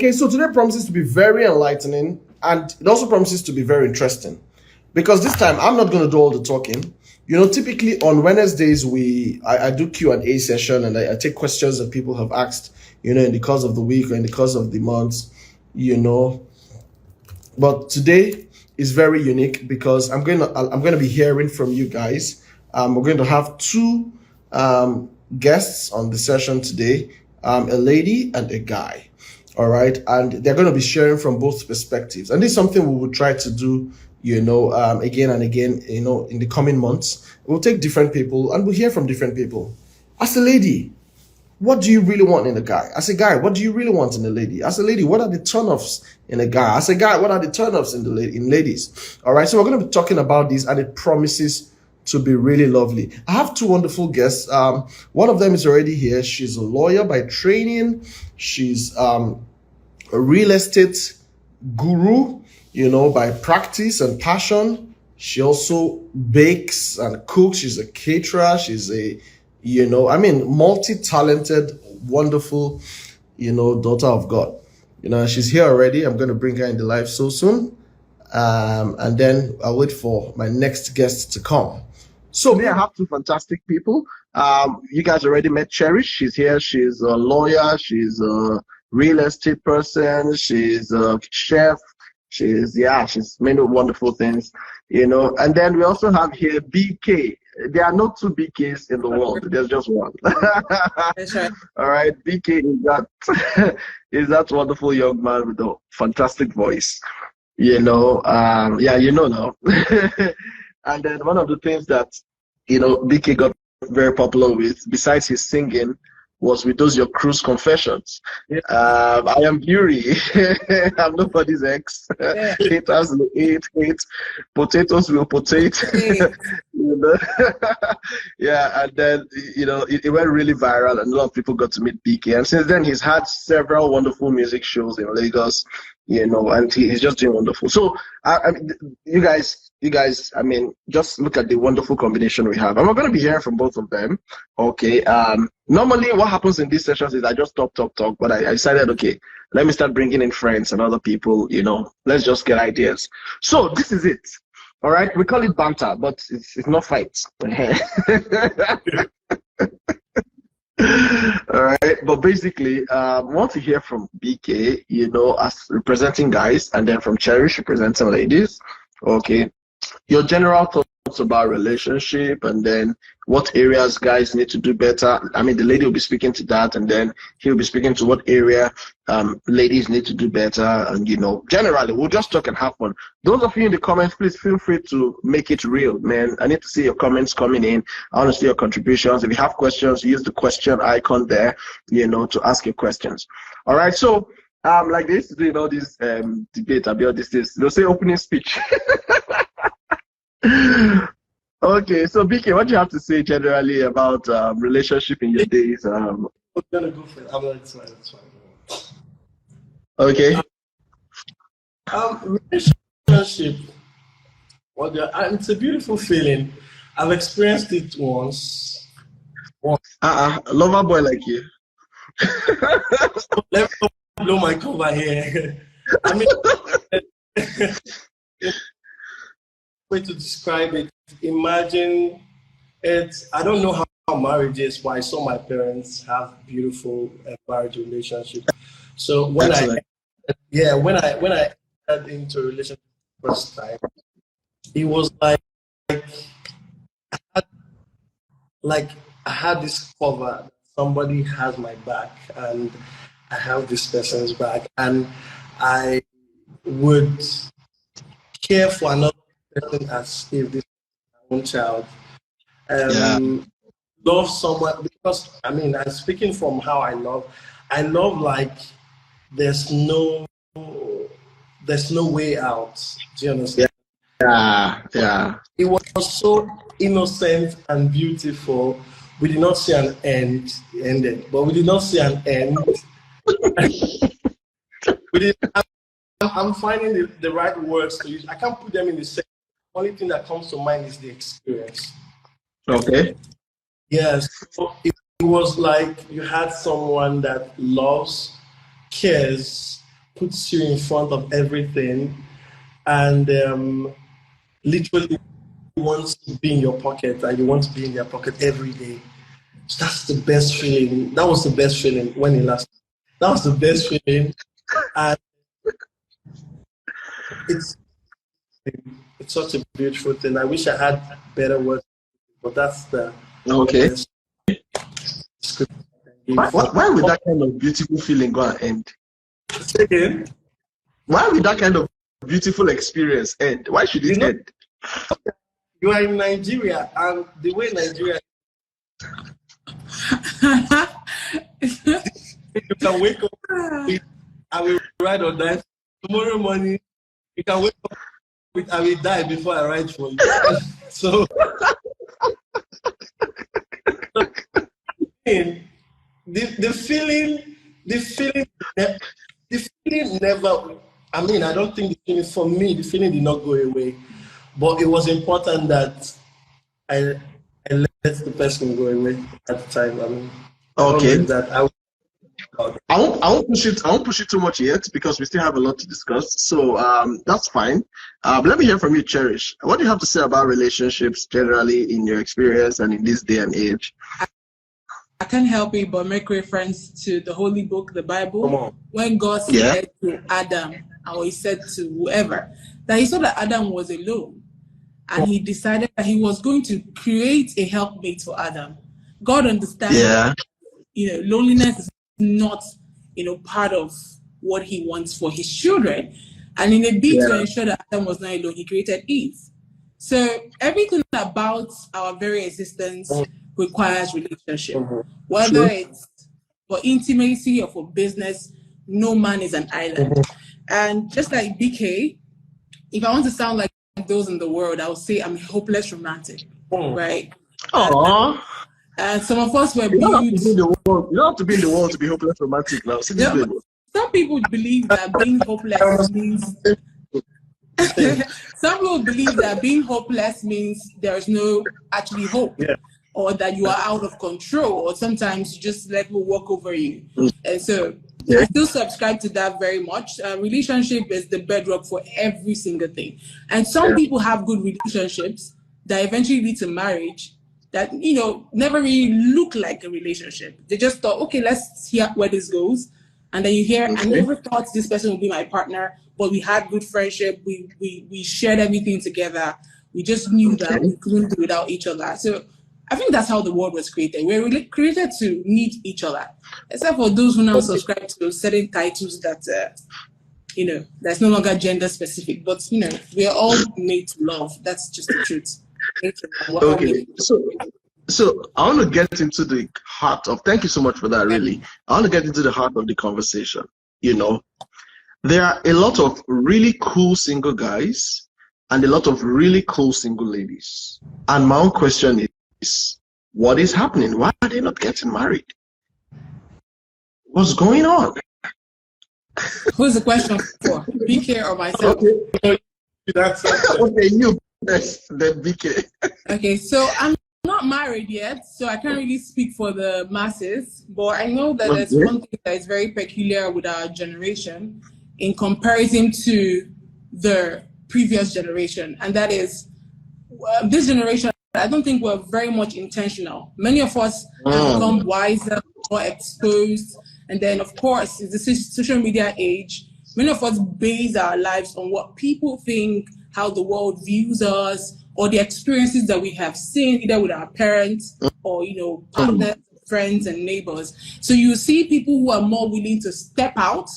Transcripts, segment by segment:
Okay, so today promises to be very enlightening and it also promises to be very interesting because this time I'm not going to do all the talking. Typically on Wednesdays I do Q&A session and I take questions that people have asked, in the course of the week or in the course of the month, you know. But today is very unique because I'm going to be hearing from you guys. We're going to have two guests on the session today, a lady and a guy. All right, and they're going to be sharing from both perspectives, and this is something we will try to do, again and again, in the coming months. We'll take different people and we'll hear from different people. As a lady, what do you really want in a guy? As a guy, what do you really want in a lady? As a lady, what are the turn-offs in a guy? As a guy, what are the turn-offs in ladies? All right, so we're going to be talking about this, and it promises to be really lovely. I have two wonderful guests. One of them is already here. She's a lawyer by training. She's a real estate guru, by practice and passion. She also bakes and cooks. She's a caterer. She's a multi-talented, wonderful, daughter of God. She's here already. I'm going to bring her in the live so soon. And then I'll wait for my next guest to come. So today I have two fantastic people. You guys already met Cherish. She's here. She's a lawyer. She's a real estate person. She's a chef. She's many wonderful things, And then we also have here BK. There are no two BKs in the world. There's just one. That's right. All right, BK is that wonderful young man with a fantastic voice. Now. And then one of the things that BK got very popular with, besides his singing, was with those your cruise confessions. Yeah. I am Yuri. I'm nobody's ex. Yeah. Haters will hate. Potatoes will potate. Yeah, and then it went really viral, and a lot of people got to meet BK. And since then, he's had several wonderful music shows in Lagos. And he's just doing wonderful. So, you guys, just look at the wonderful combination we have. And we're going to be hearing from both of them. Okay. Normally, what happens in these sessions is I just talk. But I decided, okay, let me start bringing in friends and other people, let's just get ideas. So, this is it. All right. We call it banter, but it's not fights. All right, but basically, I want to hear from BK, as representing guys, and then from Cherish representing ladies. Okay, your general thoughts about relationship, and then what areas guys need to do better. The lady will be speaking to that, and then he'll be speaking to what area ladies need to do better. And generally, we'll just talk and have fun. Those of you in the comments, please feel free to make it real, man. I need to see your comments coming in. I want to see your contributions. If you have questions, use the question icon there, to ask your questions. All right, so like this, this debate about this, they'll say opening speech. Okay, so BK, what do you have to say generally about relationship in your days? I'm gonna go for it. It's fine. Okay. Relationship. It's a beautiful feeling. I've experienced it once. Lover boy like you. Let me blow my cover here. Way to describe it. Imagine it. I don't know how marriage is, but I saw my parents have beautiful marriage relationship. So when I entered into a relationship first time, it was like I had this cover. Somebody has my back, and I have this person's back, and I would care for another person as if this was my own child. Love someone because I'm speaking from how I love like there's no way out. Do you understand? Yeah. It was so innocent and beautiful. We did not see an end. It ended, but we did not see an end. I'm finding the right words to use. I can't put them in the same. The only thing that comes to mind is the experience. Okay. Yes. So it was like you had someone that loves, cares, puts you in front of everything and literally wants to be in your pocket and you want to be in their pocket every day. So that's the best feeling. That was the best feeling when it lasted. That was the best feeling. And it's such a beautiful thing. I wish I had better words, but that's the Okay. best. Why would that kind of beautiful feeling go and end? Say again? Why would that kind of beautiful experience end? Why should it end? You are in Nigeria, and the way Nigeria you can wake up, I will ride or die. Tomorrow morning, you can wake up with I will die before I ride for you. So the feeling never. I mean, I don't think the feeling for me. The feeling did not go away, but it was important that I let the person go away at the time. I mean, okay. That I won't push it too much yet because we still have a lot to discuss. So that's fine. But let me hear from you, Cherish. What do you have to say about relationships generally in your experience and in this day and age? I can't help it but make reference to the Holy Book, the Bible, when God said to Adam, or he said to whoever, that he saw that Adam was alone. And he decided that he was going to create a helpmate for Adam. God understands, loneliness is not, part of what he wants for his children. And in a bid to ensure that Adam was not alone, he created Eve. So everything about our very existence requires relationship. Whether it's for intimacy or for business, no man is an island. And just like BK, if I want to sound like those in the world, I would say I'm a hopeless romantic, right? And some of us were You don't have to be in the world to be hopeless romantic now. Some people believe that being hopeless means some people believe that being hopeless means there's no actually hope, or that you are out of control, or sometimes you just let people walk over you. And so I still subscribe to that very much. Relationship is the bedrock for every single thing. And some people have good relationships that eventually lead to marriage that, never really look like a relationship. They just thought, okay, let's see where this goes. And then you hear, I never thought this person would be my partner, but we had good friendship. We shared everything together. We just knew that we couldn't do without each other. So I think that's how the world was created. We're really created to need each other, except for those who now subscribe to certain titles that, that's no longer gender specific. But, we are all made to love. That's just the truth. Okay, so I want to get into the heart of, thank you so much for that, really. I want to get into the heart of the conversation. There are a lot of really cool single guys and a lot of really cool single ladies. And my own question is, what is happening? Why are they not getting married? What's going on? Who's the question for? BK or myself? Okay, you best, then BK. Okay, so I'm not married yet, so I can't really speak for the masses, but I know that there's one thing that is very peculiar with our generation in comparison to the previous generation, and that is this generation. I don't think we're very much intentional. Many of us have become wiser, more exposed, and then of course, it's the social media age. Many of us base our lives on what people think, how the world views us, or the experiences that we have seen either with our parents or, partners, friends, and neighbors. So you see people who are more willing to step out,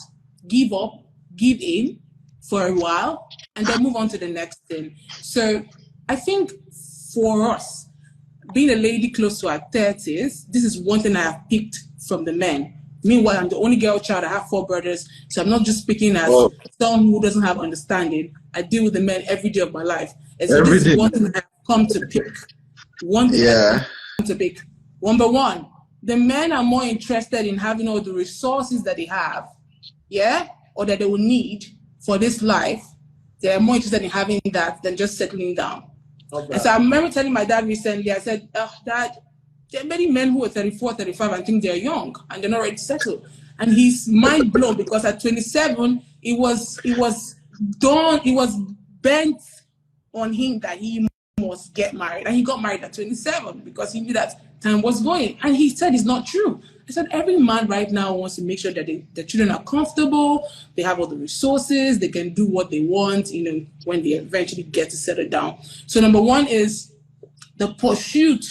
give up, give in for a while, and then move on to the next thing. So I think for us, being a lady close to our 30s, this is one thing I have picked from the men. Meanwhile, I'm the only girl child. I have 4 brothers, so I'm not just speaking as someone who doesn't have understanding. I deal with the men every day of my life. And so this is one thing I have come to pick. One thing I have come to pick. Number one, the men are more interested in having all the resources that they have, or that they will need for this life. They are more interested in having that than just settling down. And so I remember telling my dad recently, I said, Dad, there are many men who are 34, 35 and think they're young and they're not ready to settle. and he's mind blown because at 27, it was bent on him that he must get married, and he got married at 27 because he knew that time was going. And he said it's not true. I said every man right now wants to make sure that the children are comfortable, they have all the resources, they can do what they want, when they eventually get to settle down. So number one is the pursuit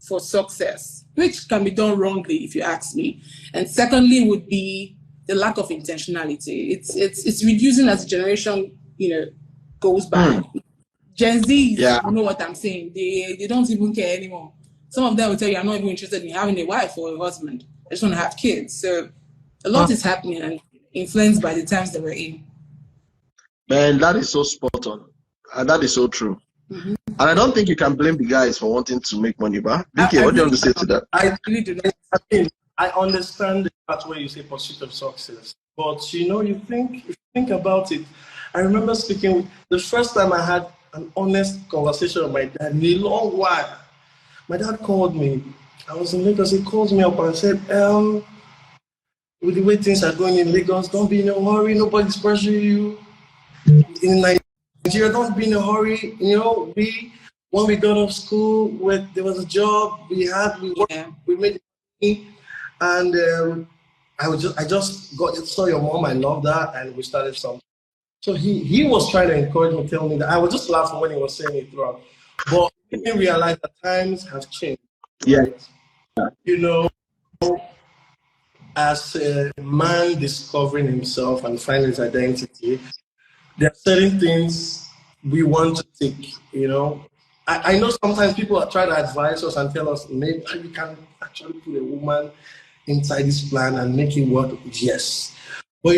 for success, which can be done wrongly if you ask me. And secondly would be the lack of intentionality. It's reducing as a generation, goes by. Gen Zs, you know what I'm saying. They don't even care anymore. Some of them will tell you, I'm not even interested in having a wife or a husband. I just want to have kids. So a lot is happening and influenced by the times that we're in. Man, that is so spot on. And that is so true. Mm-hmm. And I don't think you can blame the guys for wanting to make money, but BK, what do you want to say to that? I really do not. I understand the part where you say pursuit of success. But you think about it. I remember speaking the first time I had an honest conversation with my dad in a long while. My dad called me. I was in Lagos. He called me up and said, with the way things are going in Lagos, don't be in a hurry. Nobody's pressuring you. In Nigeria, don't be in a hurry. When we got off school, there was a job we worked, we made money, and I just saw your mom. I love that, and we started something. So he was trying to encourage me, tell me that. I was just laughing when he was saying it throughout. But he didn't realize that times have changed. Right? Yeah. As a man discovering himself and finding his identity, there are certain things we want to take. I know sometimes people try to advise us and tell us, maybe you can actually put a woman inside this plan and make it work. Yes. But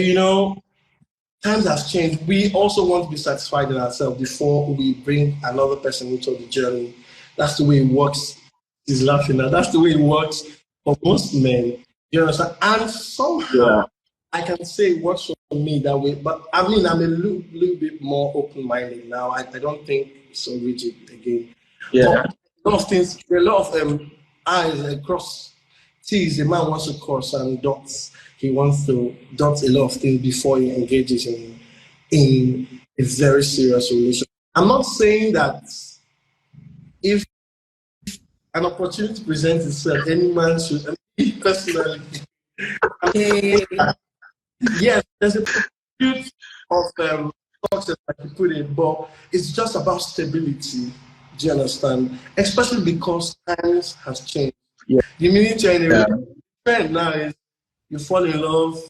times have changed. We also want to be satisfied in ourselves before we bring another person into the journey. That's the way it works. He's laughing now. That's the way it works for most men. You understand? And somehow I can say it works for me that way. But I'm a little bit more open-minded now. I don't think it's so rigid again. Yeah. But a lot of things, a lot of I's cross T's a man wants to cross and dots. He wants to dot a lot of things before he engages in a very serious relationship. I'm not saying that if an opportunity presents itself, any man should, personally, yes, there's a pursuit of success, like you put it, but it's just about stability. Do you understand? Especially because times has changed. Yeah. The minute you're in a relationship now is you fall in love,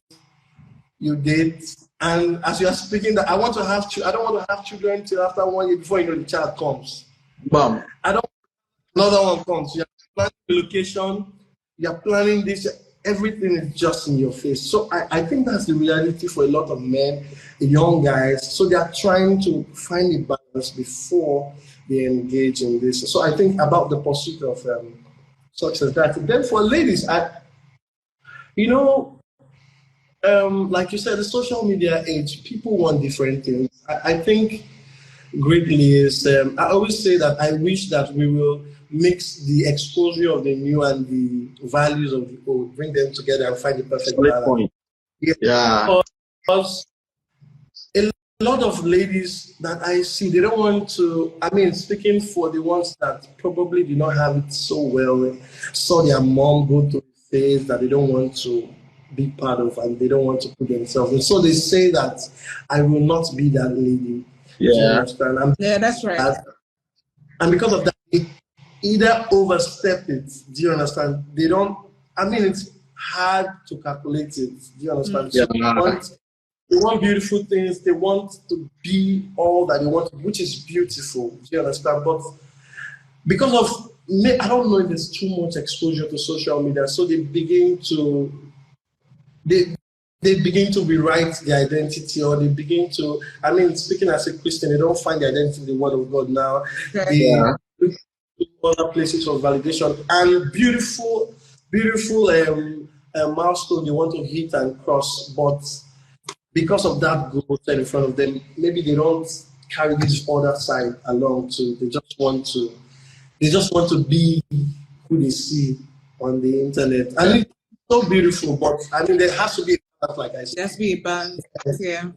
you date, and as you are speaking that I don't want to have children till after 1 year before the child comes. Bam. Another one comes. You're planning the location, you're planning this, everything is just in your face. So I think that's the reality for a lot of men, young guys. So they are trying to find a balance before they engage in this. So I think about the pursuit of success. Then for ladies, like you said, the social media age, people want different things. I think greatly is, I always say that I wish that we will mix the exposure of the new and the values of the old, bring them together and find the perfect balance. Yeah. Because a lot of ladies that I see, they don't want to, speaking for the ones that probably do not have it so well, saw their mom go through a phase that they don't want to be part of and they don't want to put themselves in. So they say that I will not be that lady. Yeah. Yeah, that's right. And because of that, they either overstep it. Do you understand? They don't, it's hard to calculate it. Do you understand? Yeah. So they want beautiful things. They want to be all that they want, which is beautiful. Do you understand? But because of, I don't know if there's too much exposure to social media, so they begin to rewrite their identity, or they begin to, speaking as a Christian, they don't find their identity in the Word of God now. They look to other places of validation and beautiful milestone they want to hit and cross, but because of that goal set in front of them, maybe they don't carry this other side along too. They just want to be who they see on the internet. And so beautiful, but I mean, there has to be a balance, like I said. There has to be a balance. Yeah.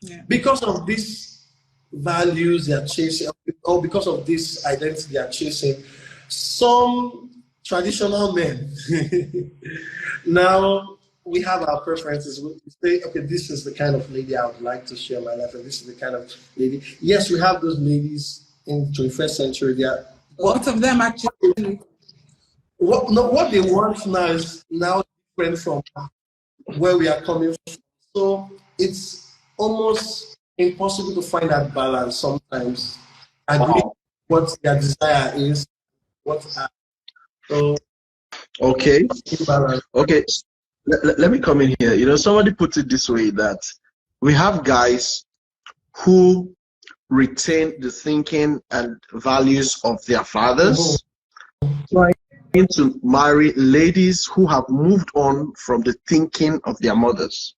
Yeah. Because of these values they are chasing, or because of this identity they are chasing, some traditional men now we have our preferences. We say, okay, this is the kind of lady I would like to share my life, and this is the kind of lady. Yes, we have those ladies in the 21st century. They are, Lots of them actually. what they want now is now different from where we are coming from. So it's almost impossible to find that balance sometimes. Agree what their desire is, what are, so Okay. balance. Okay. Let me come in here. You know, somebody put it this way that we have guys who retain the thinking and values of their fathers, trying to marry ladies who have moved on from the thinking of their mothers.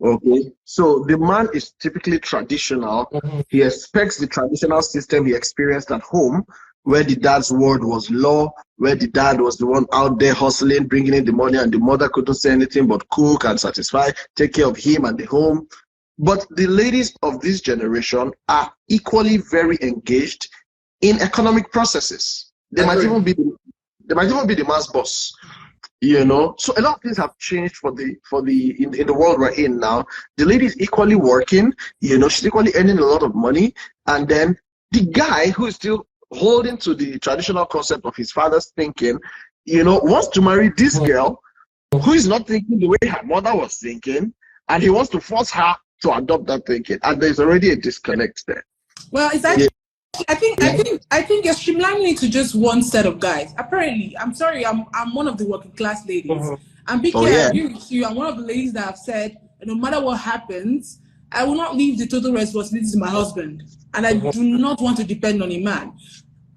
Okay, so the man is typically traditional. He expects the traditional system he experienced at home, where the dad's word was law, where the dad was the one out there hustling, bringing in the money, and the mother couldn't say anything but cook and satisfy, take care of him and the home. But the ladies of this generation are equally very engaged in economic processes. They might even be the man's boss. You know, so a lot of things have changed in the world we're in now. The lady is equally working, you know, she's equally earning a lot of money, and then the guy who is still holding to the traditional concept of his father's thinking, you know, wants to marry this girl who is not thinking the way her mother was thinking, and he wants to force her to adopt that thinking, and there's already a disconnect there. Well, it's actually, I think you're streamlining it to just one set of guys. Apparently, I'm sorry, I'm one of the working class ladies. And I agree with you. I'm one of the ladies that have said, no matter what happens, I will not leave the total responsibility to my husband. And I do not want to depend on a man.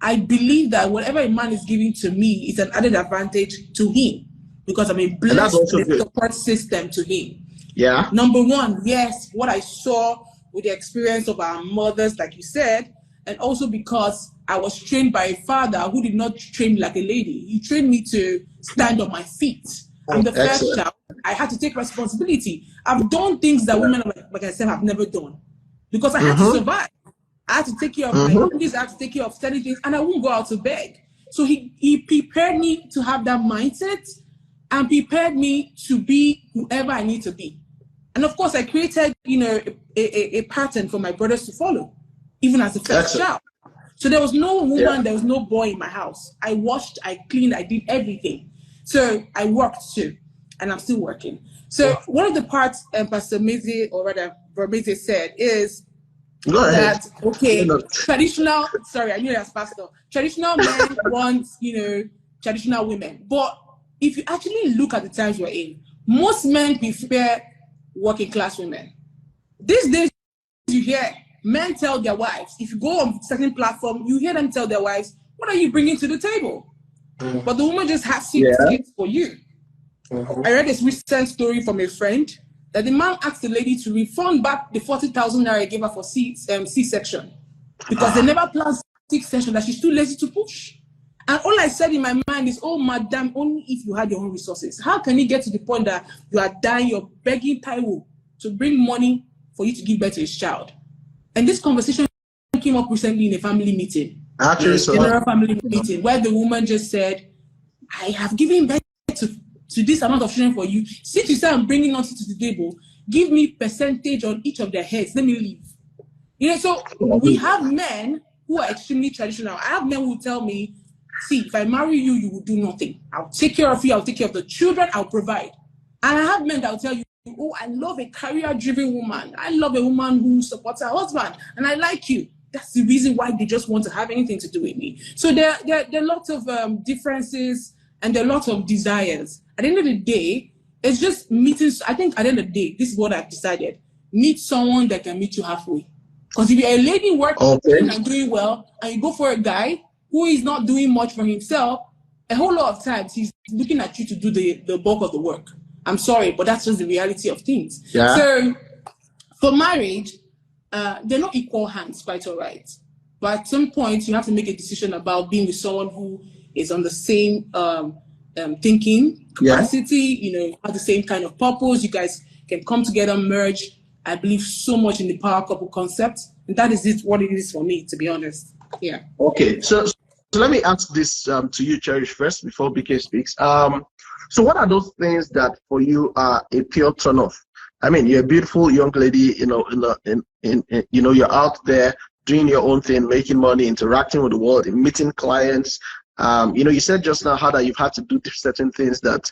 I believe that whatever a man is giving to me is an added advantage to him, because I'm a blessed support system to him. Yeah. Number one, yes, what I saw with the experience of our mothers, like you said, and also because I was trained by a father who did not train me like a lady. He trained me to stand on my feet. I'm the first child. I had to take responsibility. I've done things that women like myself have never done, because I had to survive. I had to take care of my babies, I had to take care of certain things, and I won't go out to beg. So he prepared me to have that mindset and prepared me to be whoever I need to be. And of course, I created, you know, a pattern for my brothers to follow, even as a first child. So there was no woman, there was no boy in my house. I washed, I cleaned, I did everything. So I worked too, and I'm still working. So one of the parts Pastor Meze, or rather Meze, said is that, okay, traditional, sorry, I knew it as pastor, traditional men want, you know, traditional women. But if you actually look at the times we're in, most men prefer working class women. These days, you hear men tell their wives, if you go on certain platform, you hear them tell their wives, what are you bringing to the table? But the woman just has tickets for you. I read this recent story from a friend that the man asked the lady to refund back the 40,000 naira he gave her for C-section, because they never planned C-section, that she's too lazy to push. And all I said in my mind is, oh, madam, only if you had your own resources. How can you get to the point that you are dying, you're begging Taiwo to bring money for you to give birth to his child? And this conversation came up recently in a family meeting. Actually, general family meeting, where the woman just said, I have given birth to this amount of children for you. Since you say I'm bringing nothing to the table, give me percentage on each of their heads. Let me leave. You know, so we have men who are extremely traditional. I have men who tell me, see, if I marry you, you will do nothing. I'll take care of you. I'll take care of the children. I'll provide. And I have men that will tell you, oh, I love a career-driven woman. I love a woman who supports her husband. And I like you. That's the reason why they just want to have anything to do with me. So there are lots of differences, and there are lots of desires. At the end of the day, it's just meeting. I think at the end of the day, this is what I've decided. Meet someone that can meet you halfway. Because if you're a lady working and doing well, and you go for a guy who is not doing much for himself, a whole lot of times he's looking at you to do the bulk of the work. I'm sorry, but that's just the reality of things. Yeah. So for marriage, they're not equal hands, quite all right. But at some point, you have to make a decision about being with someone who is on the same thinking capacity, have the same kind of purpose. You guys can come together, merge. I believe so much in the power couple concept, and that is what it is for me, to be honest. Yeah. Okay, so let me ask this to you, Cherish, first before BK speaks. So what are those things that for you are a pure turn off? I mean, you're a beautiful young lady, you're out there doing your own thing, making money, interacting with the world, meeting clients. You said just now how that you've had to do certain things that,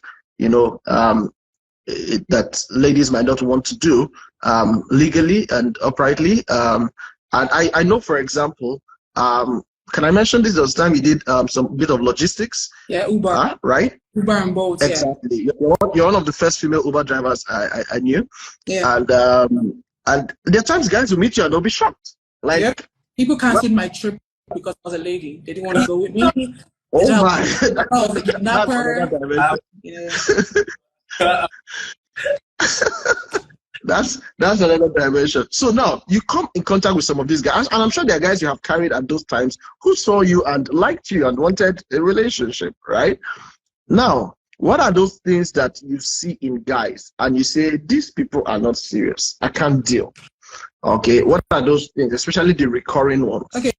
that ladies might not want to do legally and uprightly. And I know, for example, can I mention this? There was time you did some bit of logistics. Yeah, Uber. Right? Uber and Bolt. Exactly. Yeah. You're one of the first female Uber drivers I knew. Yeah. And there are times guys will meet you and they'll be shocked. Like, yep. People canceled my trip because I was a lady. They didn't want to go with me. Oh my! I was a kidnapper. That's another dimension. So now you come in contact with some of these guys, and I'm sure there are guys you have carried at those times who saw you and liked you and wanted a relationship, right? Now, what are those things that you see in guys and you say, these people are not serious, I can't deal? Okay, what are those things, especially the recurring ones? Okay,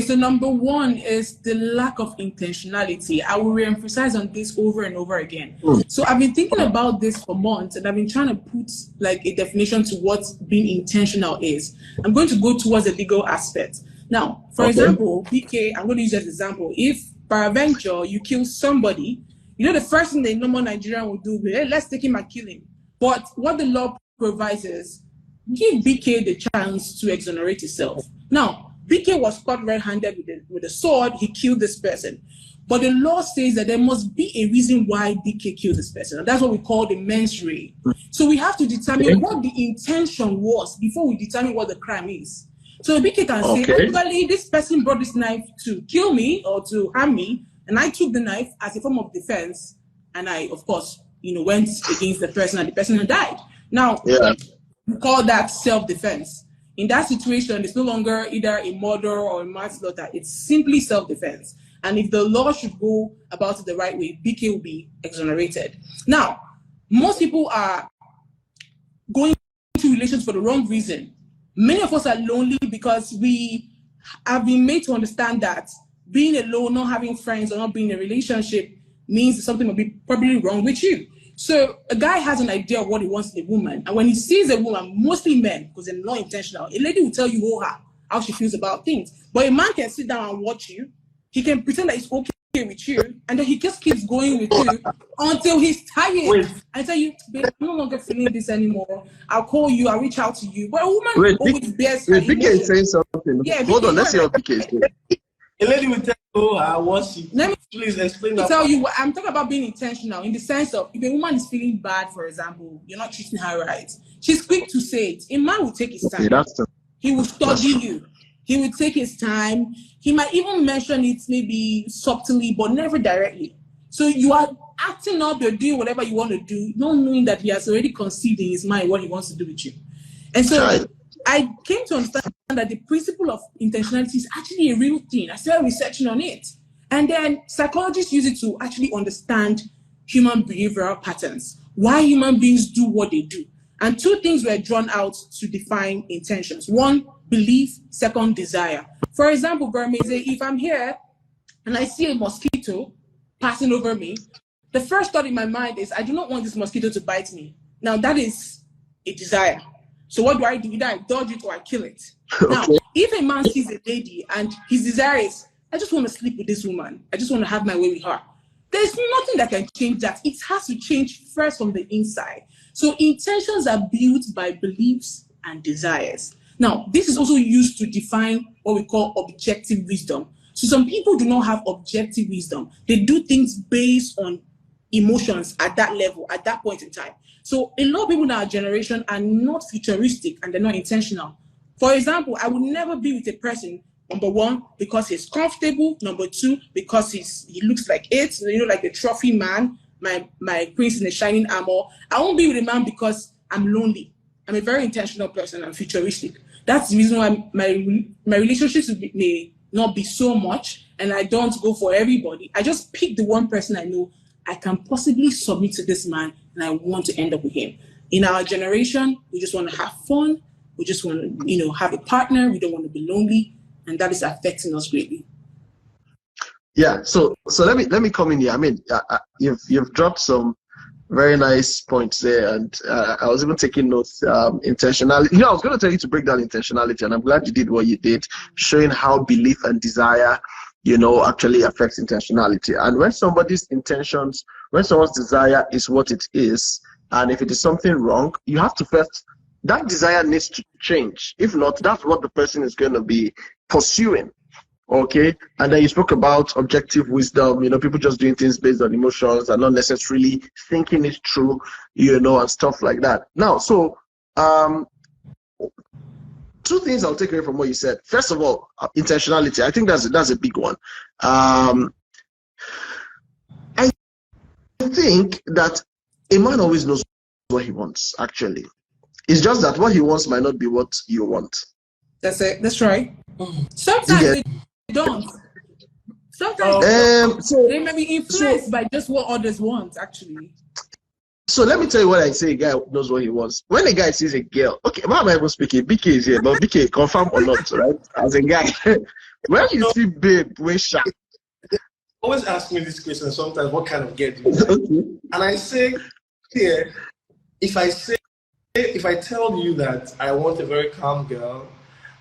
so number one is the lack of intentionality. I will re-emphasize on this over and over again. So I've been thinking about this for months, and I've been trying to put like a definition to what being intentional is. I'm going to go towards the legal aspect. Now, for example, BK, I'm going to use as an example. If peradventure you kill somebody, the first thing the normal Nigerian will do, hey, let's take him and kill him. But what the law provides is give BK the chance to exonerate himself. Now, BK was caught red-handed with a sword. He killed this person. But the law says that there must be a reason why BK killed this person. And that's what we call the mens rea. So we have to determine what the intention was before we determine what the crime is. So BK can say, actually, this person brought this knife to kill me or to harm me, and I took the knife as a form of defense, and I, of course, went against the person, and the person died. Now, we call that self-defense. In that situation, it's no longer either a murder or a manslaughter. It's simply self-defense. And if the law should go about it the right way, BK will be exonerated. Now, most people are going into relations for the wrong reason. Many of us are lonely because we have been made to understand that being alone, not having friends, or not being in a relationship means something will be probably wrong with you. So a guy has an idea of what he wants in a woman. And when he sees a woman, mostly men, because they're not intentional, a lady will tell you how she feels about things. But a man can sit down and watch you. He can pretend that it's okay with you. And then he just keeps going with you until he's tired. I tell you, babe, I'm no longer feeling this anymore. I'll call you. I'll reach out to you. But a woman always bears her emotions. BK is saying something. Yeah, hold on. Let's see what BK is saying. A lady will tell you, I want you. Let me please explain that. Tell you what I'm talking about being intentional in the sense of if a woman is feeling bad, for example, you're not treating her right. She's quick to say it. A man will take his time. He will study you. He will take his time. He might even mention it maybe subtly, but never directly. So you are acting up, you're doing whatever you want to do, not knowing that he has already conceived in his mind what he wants to do with you. And so I came to understand that the principle of intentionality is actually a real thing. I started researching on it. And then psychologists use it to actually understand human behavioral patterns, why human beings do what they do. And two things were drawn out to define intentions. One, belief. Second, desire. For example, Bermese, if I'm here and I see a mosquito passing over me, the first thought in my mind is, I do not want this mosquito to bite me. Now, that is a desire. So what do? Either I dodge it or I kill it. Now, if a man sees a lady and his desire is, I just want to sleep with this woman, I just want to have my way with her, there's nothing that can change that. It has to change first from the inside. So intentions are built by beliefs and desires. Now, this is also used to define what we call objective wisdom. So some people do not have objective wisdom. They do things based on emotions at that level, at that point in time. So a lot of people in our generation are not futuristic and they're not intentional. For example, I would never be with a person, number one, because he's comfortable. Number two, because he looks like it, like the trophy man, my prince in the shining armor. I won't be with a man because I'm lonely. I'm a very intentional person. I'm futuristic. That's the reason why my relationships may not be so much, and I don't go for everybody. I just pick the one person I know I can possibly submit to this man and I want to end up with him. In our generation, we just want to have fun. We just want to, have a partner. We don't want to be lonely. And that is affecting us greatly. Yeah. So let me come in here. I mean, you've dropped some very nice points there, and I was even taking notes. Intentionality. I was going to tell you to break down intentionality, and I'm glad you did what you did, showing how belief and desire, actually affects intentionality. And when someone's desire is what it is, and if it is something wrong, you have to first, that desire needs to change. If not, that's what the person is going to be pursuing. Okay. And then you spoke about objective wisdom, people just doing things based on emotions and not necessarily thinking it through, and stuff like that. Now, so two things I'll take away from what you said. First of all, intentionality. I think that's a big one. I think that a man always knows what he wants, actually. It's just that what he wants might not be what you want. That's it. That's right. Sometimes they don't. Sometimes they may be influenced by just what others want, actually. So let me tell you what I say. A guy knows what he wants. When a guy sees a girl, okay, why am I even speaking? BK is here, but BK, confirm or not, right? As a guy, when you see babe, we sharp. Always ask me this question sometimes, what kind of girl do you like? Okay. And I say, here, if I tell you that I want a very calm girl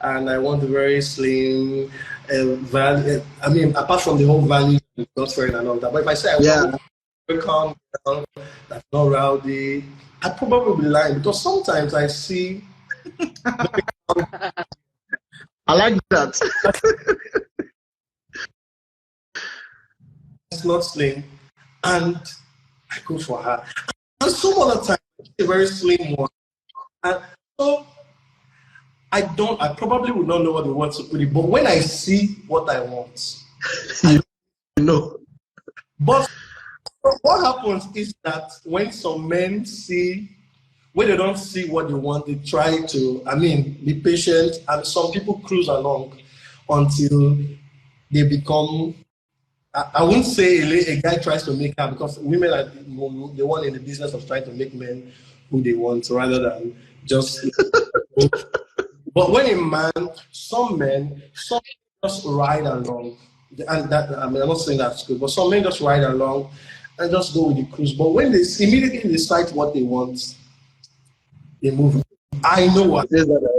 and I want a very slim, apart from the whole value, not fair and all that, but if I say I want a very calm girl that's not rowdy, I probably be lying, because sometimes I see. I like that. It's not slim, and I go for her. And some other time, a very slim one. And so I probably would not know what the word to put it, but when I see what I want, know. But what happens is that when some men when they don't see what they want, they try to, be patient, and some people cruise along until they become, I wouldn't say a guy tries to make her, because women are the one in the business of trying to make men who they want rather than just. But when some men just ride along, and that, I'm not saying that's good, but some men just ride along and just go with the cruise. But when they immediately decide what they want, they move. I know what. I do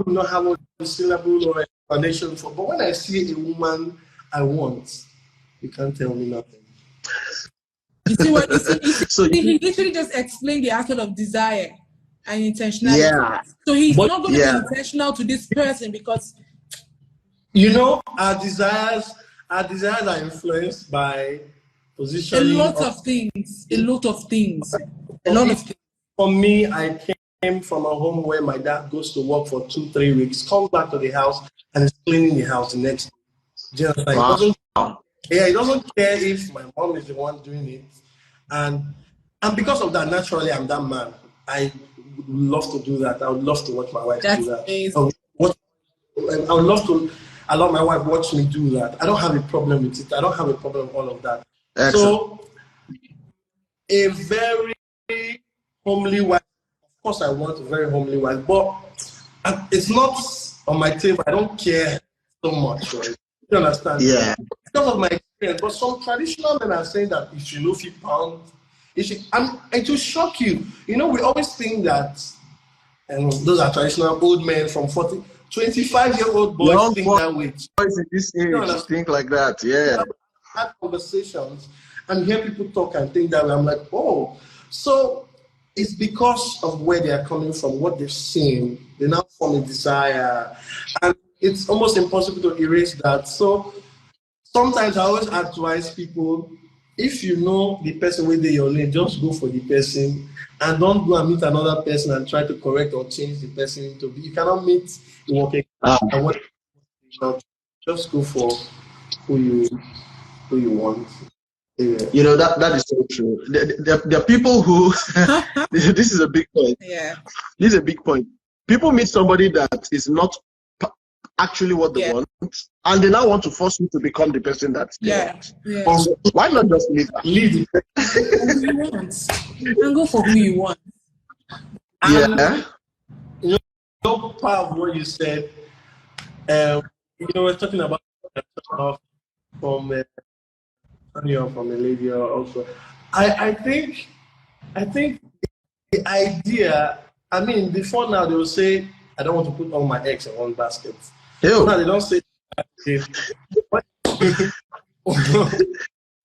not have a syllable or explanation for. But when I see a woman I want, you can't tell me nothing. You see what? He literally just explained the aspect of desire and intentionality. Yeah. So he's not going to be intentional to this person because, our desires are influenced by positioning. A lot of things. For me, I came from a home where my dad goes to work for 2-3 weeks, comes back to the house, and is cleaning the house the next day. He doesn't care if my mom is the one doing it. And because of that, naturally, I'm that man. I would love to do that. I would love to watch my wife do that. I would love to allow my wife watch me do that. I don't have a problem with it. I don't have a problem with all of that. Excellent. So, a very homely wife, of course I want a very homely wife, but it's not on my table. I don't care so much, right? You understand? Yeah. Because of my experience. But some traditional men are saying that if you know 50 pounds, it will shock you. We always think that, and those are traditional old men from 40, 25-year-old boys young think that way. Boys in this age think like that, yeah. I have conversations and hear people talk and think that way. I'm like, oh, so it's because of where they are coming from, what they've seen. They now form a desire, and it's almost impossible to erase that. So sometimes I always advise people, if you know the person within your lane, just go for the person and don't go and meet another person and try to correct or change the person to be. You cannot meet the working. Just go for who you want. Yeah. That is so true. There are people who this is a big point. Yeah. This is a big point. People meet somebody that is not actually what they Yeah. want, and they now want to force you to become the person that they want. Yeah. So why not just leave her? Leave it. Who you want, and go for who you want. And Yeah. you know, part of what you said, we're talking about from from a lady also. I think the idea. I mean, before now they will say, "I don't want to put all my eggs in one basket." Ew. Now they don't say. What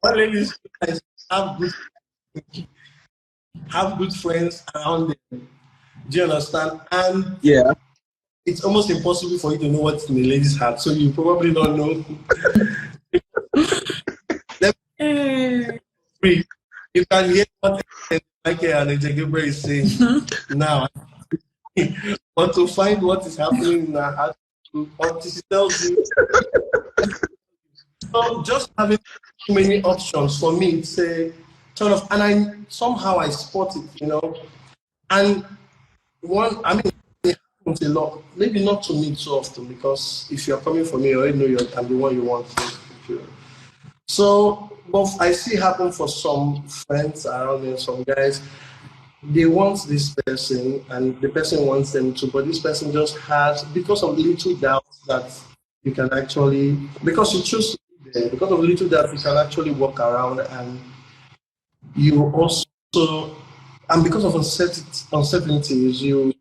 what ladies have good friends around them. Do you understand? And Yeah. it's almost impossible for you to know what's in the lady's heart, so you probably don't know. You can hear what Michael and Ejegebe is saying now. But to find what is happening in her heart, until she tells you. So just having too many options for me, it's a turn off, and I spot it, and I mean, it happens a lot. Maybe not to me too often, because if you're coming for me, you already know I'm the one you want. So, but I see it happen for some friends around me, some guys. They want this person, and the person wants them too, but this person just has, because of little doubts that you can actually, because you choose to be there, because of little doubt, you can actually walk around, and you also, and because of uncertainties, you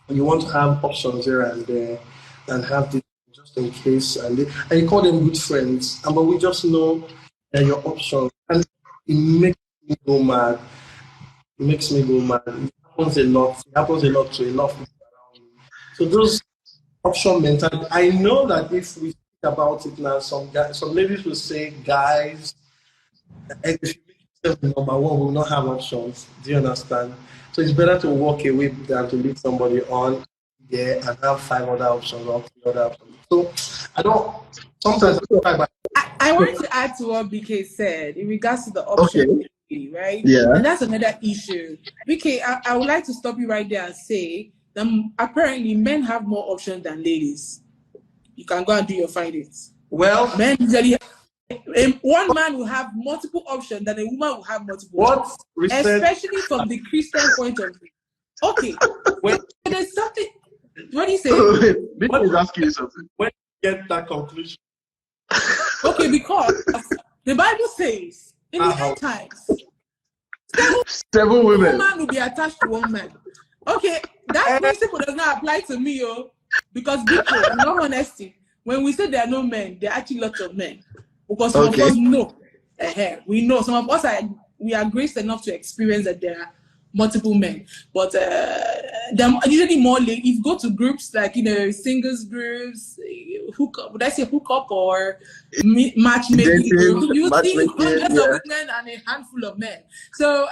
want to have options here and there, and have this just in case, and you call them good friends, but we just know your options, and it makes me go mad. It makes me go mad. It happens a lot. It happens a lot to a lot of people around me. So those option mentality. I know that if we think about it now, some ladies will say, guys, if you make yourself number one, we will not have options. Do you understand? So it's better to walk away than to lead somebody on, and have 5 other options or 3 other options. So I don't. Sometimes I want to add to what BK said in regards to the option, right? Yeah. And that's another issue. BK, I would like to stop you right there and say that apparently men have more options than ladies. You can go and do your findings. Well, men usually, one man will have multiple options than a woman will have multiple options. Especially from the Christian point of view. Okay. When there's something, what do you say? What is asking you something? When you get that conclusion? Okay, because the Bible says in the end times, 7 women will be attached to 1 man. Okay, that principle does not apply to me, because people, in all honesty, when we say there are no men, there are actually lots of men. Because some of us know, we know, some of us we are graced enough to experience that there are multiple men, but they're usually more late. If you go to groups like singles groups, would I say hookup or matchmaking groups, you see hundreds of women and a handful of men. So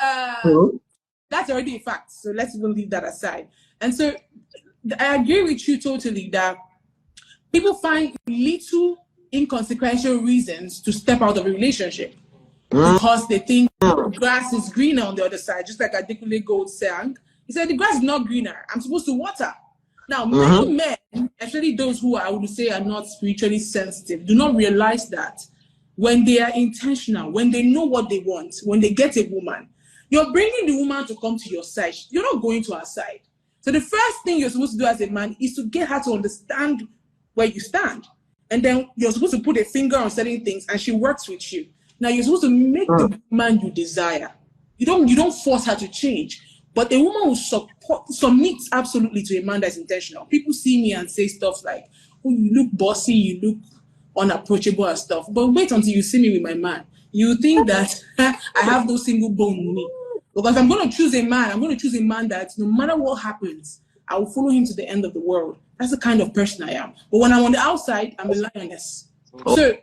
that's already a fact. So let's even leave that aside. And so I agree with you totally that people find little inconsequential reasons to step out of a relationship. Because they think grass is greener on the other side, just like Adekunle Gold sang. He said, the grass is not greener. I'm supposed to water. Now, many men, especially those who I would say are not spiritually sensitive, do not realize that when they are intentional, when they know what they want, when they get a woman, you're bringing the woman to come to your side. You're not going to her side. So the first thing you're supposed to do as a man is to get her to understand where you stand. And then you're supposed to put a finger on certain things, and she works with you. Now you're supposed to make the woman you desire. You don't force her to change. But a woman will submit absolutely to a man that's intentional. People see me and say stuff like, "Oh, you look bossy, you look unapproachable and stuff." But wait until you see me with my man. You think that I have no single bone in me. Because I'm going to choose a man. I'm going to choose a man that no matter what happens, I will follow him to the end of the world. That's the kind of person I am. But when I'm on the outside, I'm a lioness. So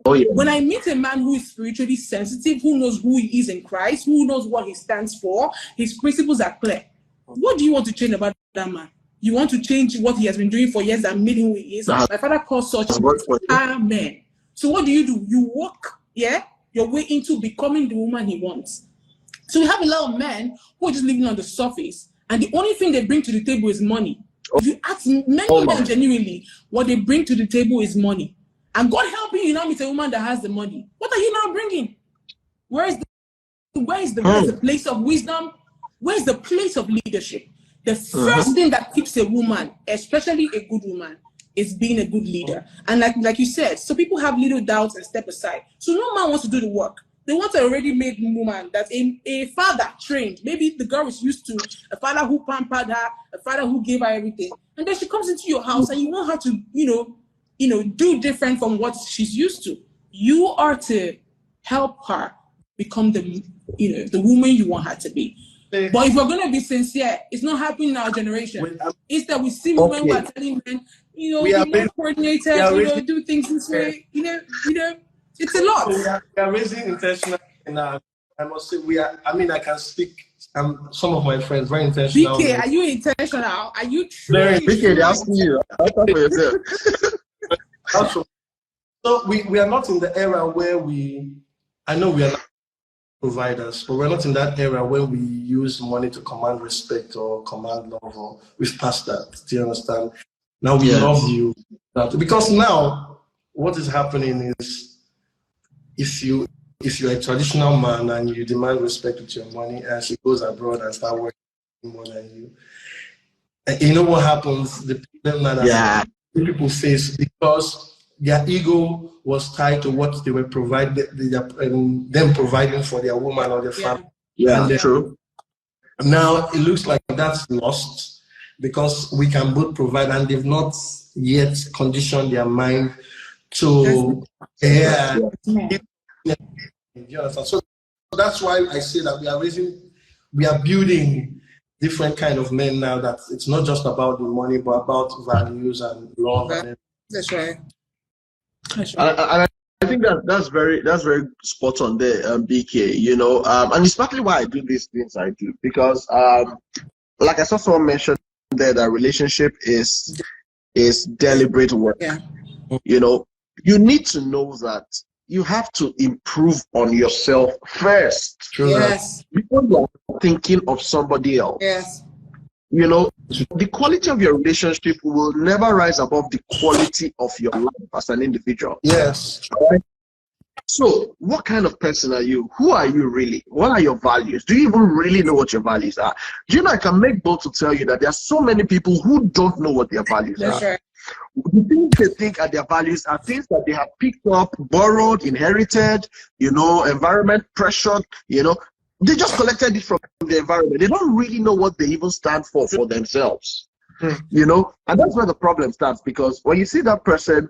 when I meet a man who is spiritually sensitive, who knows who he is in Christ, who knows what he stands for, his principles are clear. What do you want to change about that man? You want to change what he has been doing for years that made him who he is? My father calls such men. So what do? You walk, your way into becoming the woman he wants. So we have a lot of men who are just living on the surface, and the only thing they bring to the table is money. If you ask many of them genuinely, what they bring to the table is money. And God helping you now meet a woman that has the money. What are you now bringing? Where is the place of wisdom? Where's the place of leadership? The first thing that keeps a woman, especially a good woman, is being a good leader. And like you said, so people have little doubts and step aside. So no man wants to do the work. They want an already made woman that's a father trained. Maybe the girl is used to a father who pampered her, a father who gave her everything. And then she comes into your house and you want her to, do different from what she's used to. You are to help her become the woman you want her to be. But if we're going to be sincere, it's not happening in our generation. Instead, we see women who are telling men, be more coordinated, do things this way. It's a lot. We are raising intentional. I must say, I can speak. Some of my friends very intentional. BK, are you intentional? Are you very BK? They asking you. Answer for yourself. So we are not in the era where I know we are not providers, but we're not in that era where we use money to command respect or command love. Or we've passed that. Do you understand? Now we love you. Because now what is happening is, if you're a traditional man and you demand respect with your money, and she goes abroad and start working more than you, and you know what happens? The problem that people face, because their ego was tied to what they were them providing for their woman or their family. True. Now it looks like that's lost because we can both provide, and they've not yet conditioned their mind to So that's why I say that we are building different kind of men now, that it's not just about the money, but about values and love. That's right. And I think that's very spot on there, BK. And it's partly why I do these things I do, because like I saw someone mention there, that relationship is deliberate work. Yeah. You need to know that you have to improve on yourself first. True. Yes. Before you're thinking of somebody else. Yes. The quality of your relationship will never rise above the quality of your life as an individual. Yes. Right? So, what kind of person are you? Who are you really? What are your values? Do you even really know what your values are? I can make bold to tell you that there are so many people who don't know what their values That's are. right. The things they think are their values are things that they have picked up, borrowed, inherited, environment pressured, they just collected it from the environment. They don't really know what they even stand for themselves. And that's where the problem starts, because when you see that person,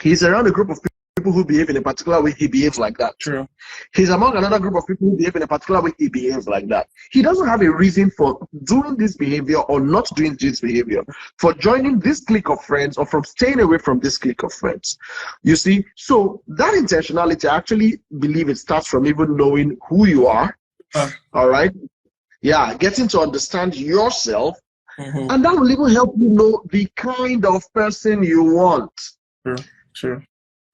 he's around a group of people who behave in a particular way, he behaves like that. True. He's among another group of people who behave in a particular way, he behaves like that. He doesn't have a reason for doing this behavior or not doing this behavior, for joining this clique of friends or from staying away from this clique of friends. You see, so that intentionality, I actually believe it starts from even knowing who you are. All right. Yeah, getting to understand yourself. And that will even help you know the kind of person you want. True.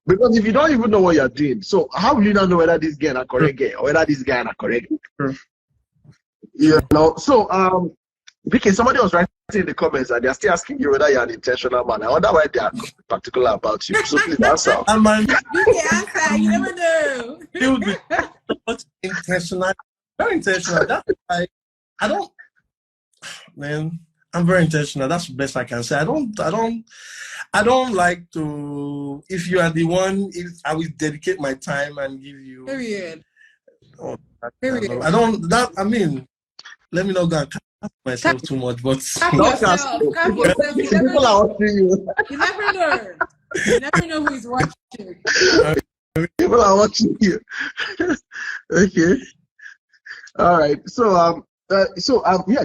Because if you don't even know what you're doing, so how will you not know whether this guy is a correct guy or whether this guy is a correct guy? So because somebody was writing in the comments and they're still asking you whether you're an intentional man. I wonder why they are particular about you. So please answer. Answer. You never know. Intentional. Very intentional. That's why I'm very intentional. That's the best I can say. I don't like to. If you are the one, I will dedicate my time and give you. Period. Period. I don't. Let me not go and cut myself too much, but Cut yourself. People are watching you. You never know. You never know who is watching. People are watching you. Okay. All right. So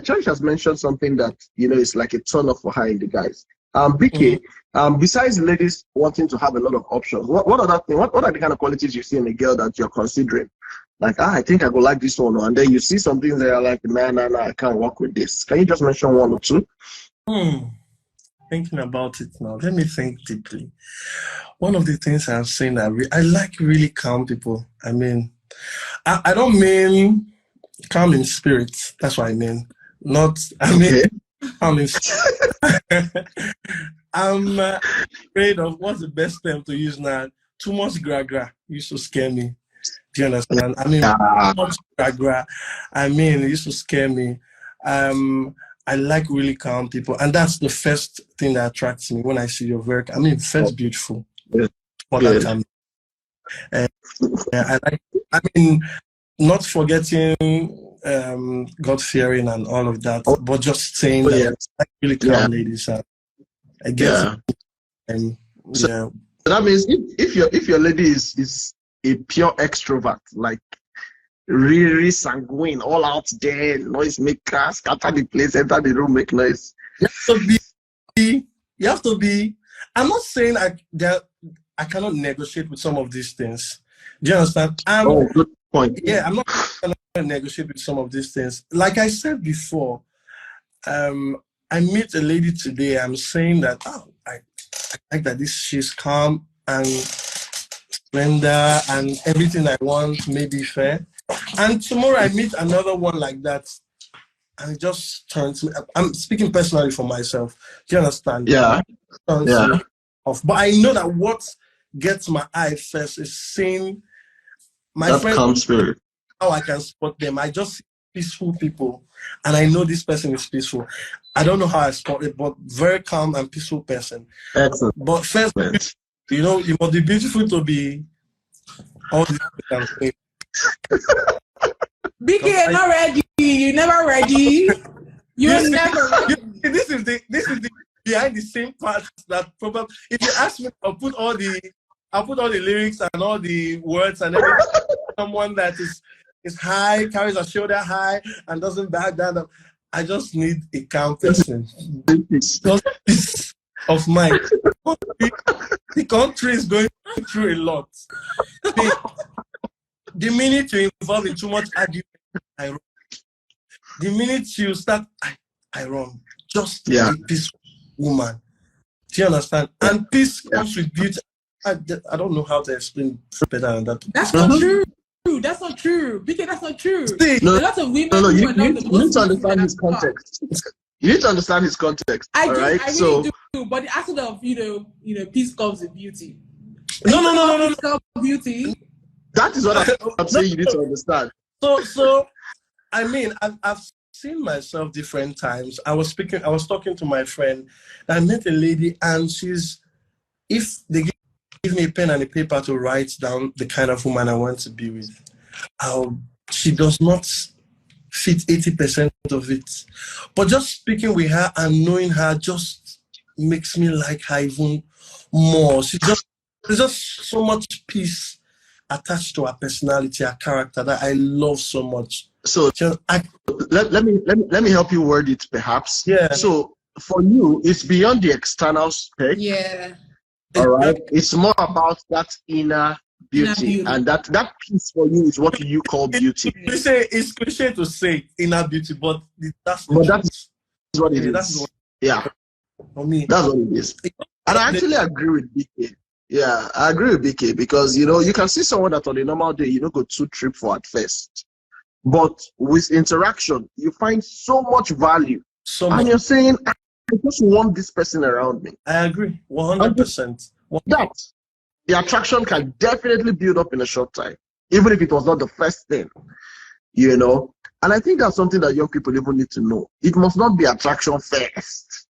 Cherish has mentioned something that is like a turn off for her in the guys. BK, besides ladies wanting to have a lot of options, what are the kind of qualities you see in a girl that you're considering? Like, I think I go like this one, and then you see something there like, nah, I can't work with this. Can you just mention one or two? Thinking about it now, let me think deeply. One of the things I'm saying, I like really calm people. I don't mean calm in spirit. That's what I mean. I'm in. I'm afraid of what's the best term to use now. Too much gra used to scare me. Do you understand? I mean, too much gra. I mean, it used to scare me. I like really calm people, and that's the first thing that attracts me when I see your work. I mean, first beautiful. That I like. I mean, not forgetting God fearing and all of that, but just saying that I like really calm ladies. I guess. So that means if your lady is a pure extrovert, like really sanguine, all out there, noise maker, scatter the place, enter the room, make noise. You have to be. I'm not saying I cannot negotiate with some of these things. Do you understand? Good point. Yeah, I'm not going to negotiate with some of these things. Like I said before, I meet a lady today. I'm saying that I like that she's calm and splendor and everything I want may be fair. And tomorrow I meet another one like that, and it just turns me. I'm speaking personally for myself. Do you understand? Yeah. Me off. But I know that what gets my eye first is seeing my friends. Calm spirit. How I can spot them. I just see peaceful people, and I know this person is peaceful. I don't know how I spot it, but very calm and peaceful person. Excellent. But first, you must be beautiful to be all these things. Beekay, you're not ready. You're never ready. You're never ready. This is the behind the scene part that probably, if you ask me, I'll put all the lyrics and all the words and everything. Someone that is high, carries a shoulder high, and doesn't back down. I just need a calm person. Just peace of mind. The country is going through a lot. The minute you involve in too much argument, I run. The minute you start, I run. Just a peaceful woman. Do you understand? And peace comes with beauty. I don't know how to explain better than that. That's not true. That's not true. Beekay, that's not true. See, a lot of women. You need to understand his context. You need to understand his context. I really do. But the aspect of peace comes with beauty. No. Beauty. That is what I'm saying. You need to understand. So, I mean, I've seen myself different times. I was talking to my friend. I met a lady, and if they give me a pen and a paper to write down the kind of woman I want to be with, she does not fit 80% of it. But just speaking with her and knowing her just makes me like her even more. There's just so much peace attached to her personality, her character that I love so much. So let me help you word it, perhaps. Yeah. So for you, it's beyond the external spec. Yeah. All right. It's more about that inner beauty, and that piece for you is what you call beauty. You say it's cliche to say inner beauty, but that's what it is. For me, that's what it is. And I actually agree with Beekay. Yeah, I agree with Beekay because you can see someone that on a normal day go too trip for at first, but with interaction you find so much value. And you're saying, I just want this person around me. I agree, 100%. That the attraction can definitely build up in a short time, even if it was not the first thing. And I think that's something that young people even need to know. It must not be attraction first.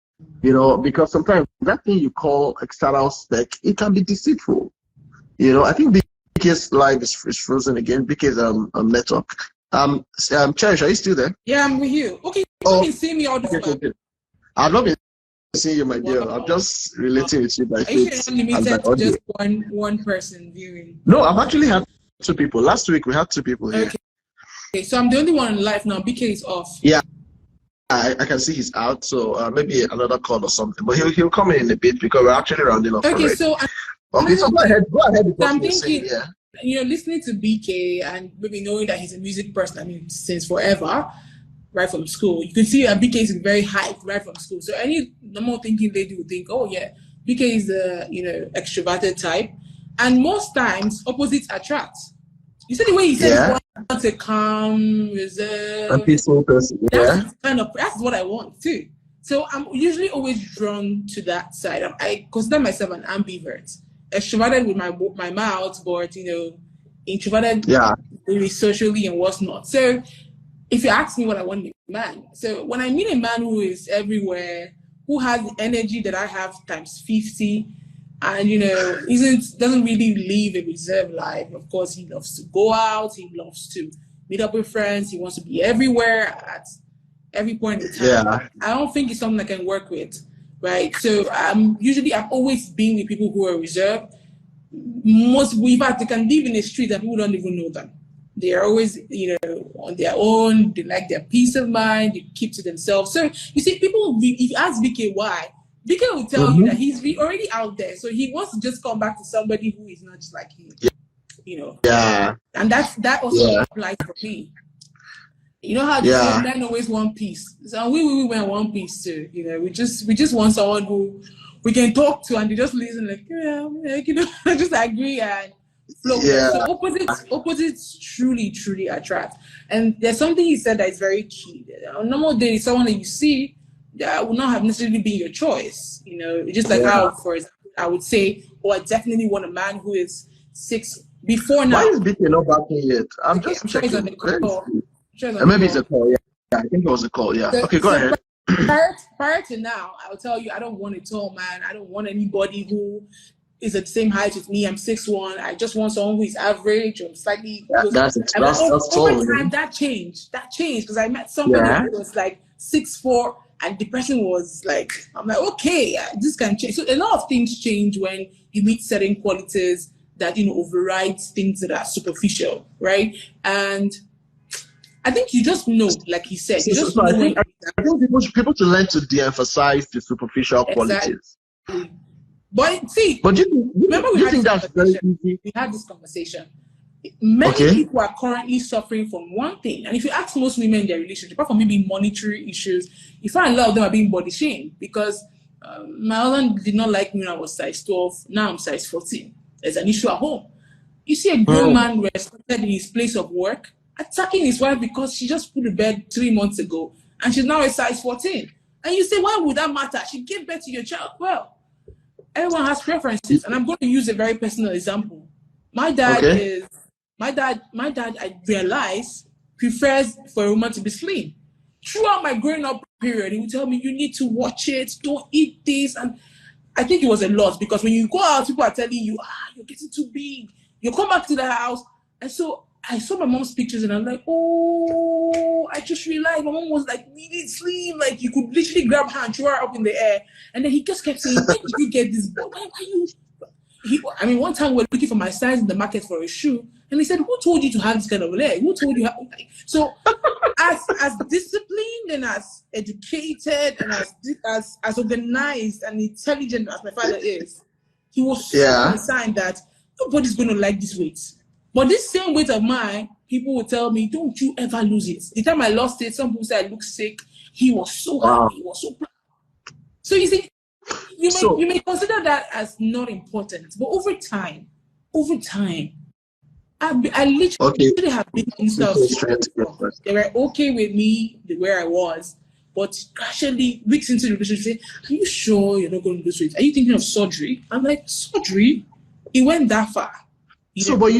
Because sometimes that thing you call external spec, it can be deceitful. I think Beekay's live is frozen again. Beekay's network. Cherish, are you still there? Yeah, I'm with you. Okay, you can see me all the time. Okay. I've not been seeing you, my dear. I'm just relating with you by faith. Are you limited to just one person viewing? No, I've actually had 2 people. Last week we had 2 people here. Okay, so I'm the only one live now. Beekay is off. Yeah. I can see he's out, so maybe another call or something. But he'll come in a bit because we're actually rounding off. Okay, so go ahead. I'm thinking, listening to Beekay and maybe knowing that he's a music person, since forever, right from school. You can see that Beekay is very hyped right from school. So any normal thinking they do think, oh yeah, Beekay is the extroverted type, and most times opposites attract. You see the way he said he wants a calm, reserved, a peaceful person. That's what I want too. So I'm usually always drawn to that side. I consider myself an ambivert, extroverted with my mouth, but introverted really socially and what's not. So if you ask me what I want in a man, so when I meet a man who is everywhere, who has the energy that I have times 50, and doesn't really live a reserved life. Of course, he loves to go out, he loves to meet up with friends, he wants to be everywhere at every point in time. Yeah. I don't think it's something I can work with, right? So I've always been with people who are reserved. Most people, in fact, they can live in the street and people don't even know them. They are always, on their own. They like their peace of mind. They keep to themselves. So you see, people, if you ask BK why, BK will tell you that he's already out there. So he wants to just come back to somebody who is not just like him. Yeah. And that also applies for me. You know how they say men always want peace. So we want one piece too. We just want someone who we can talk to and they just listen just agree and flow. Yeah. So opposites truly attract. And there's something he said that is very key. On normal days, someone that you see that will not have necessarily been your choice. Just like how, for example, I would say, I definitely want a man who is 6 before now. Why is BK not backing yet? I'm just checking. Sure Maybe it's a call. Yeah, I think it was a call. Yeah. Okay, go ahead. Prior to now, I'll tell you, I don't want a tall man. I don't want anybody who is at the same height as me. I'm 6'1". I just want someone who is average or slightly. That's over time, that changed because I met somebody who was like 6'4", and the person was like, I'm like, okay, this can change. So a lot of things change when you meet certain qualities that overrides things that are superficial, right? And I think you just know, like he said. I think people should learn to de-emphasize the superficial qualities. But see, remember we had this conversation. Many people are currently suffering from one thing, and if you ask most women in their relationship, apart from maybe monetary issues, you find a lot of them are being body shamed because my husband did not like me when I was size 12. Now I'm size 14. There's an issue at home. You see a grown man respected in his place of work attacking his wife because she just put to bed 3 months ago and she's now a size 14. And you say, why would that matter? She gave birth to your child. Well, everyone has preferences, and I'm going to use a very personal example. My dad, I realize, prefers for a woman to be slim. Throughout my growing up period, he would tell me, you need to watch it, don't eat this. And I think it was a lot because when you go out, people are telling you, you're getting too big. You come back to the house. And so I saw my mom's pictures and I'm like, I just realized my mom was like really slim. Like you could literally grab her and throw her up in the air. And then he just kept saying, where did you get this? Why you? One time we were looking for my size in the market for a shoe. And he said, who told you to have this kind of leg? Who told you? So as disciplined and as educated and as organized and intelligent as my father is, he was so concerned that nobody's going to like this weight. But this same weight of mine, people would tell me, don't you ever lose it. The time I lost it, some people said I look sick. He was so happy. He was so proud. So you see, you may consider that as not important. But over time, I literally have been in stuff. They were okay with me where I was. But gradually, weeks into the relationship, say, are you sure you're not going to lose weight? Are you thinking of surgery? I'm like, surgery? It went that far. But